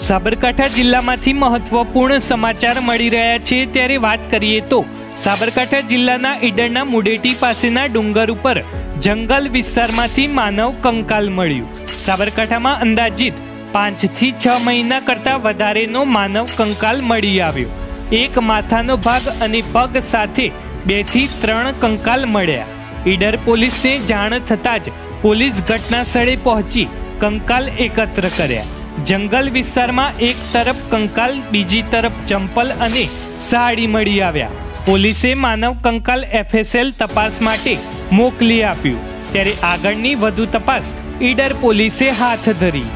સાબરકાંઠા જિલ્લામાંથી મહત્વપૂર્ણ સમાચાર મળી રહ્યા છે ત્યારે વાત કરીએ તો સાબરકાંઠા જિલ્લાના ઈડરના મુડેટી પાસેના ડુંગર ઉપર જંગલ વિસ્તારમાંથી માનવ કંકાલ મળ્યું। સાબરકાંઠામાં અંદાજિત 5 થી 6 મહિના કરતાં વધારેનો માનવ કંકાલ મળી આવ્યો। એક માથાનો ભાગ અને પગ સાથે 2 થી 3 કંકાલ મળ્યા। ઈડર પોલીસને જાણ થતાં જ પોલીસ ઘટના સ્થળે પહોંચી કંકાલ એકત્ર કર્યા। જંગલ વિસ્તારમાં એક તરફ કંકાલ, બીજી તરફ ચંપલ અને સાડી મળી આવ્યા। પોલીસે માનવ કંકાલ FSL તપાસ માટે મોકલી આપ્યું, ત્યારે આગળની વધુ તપાસ ઈડર પોલીસે હાથ ધરી।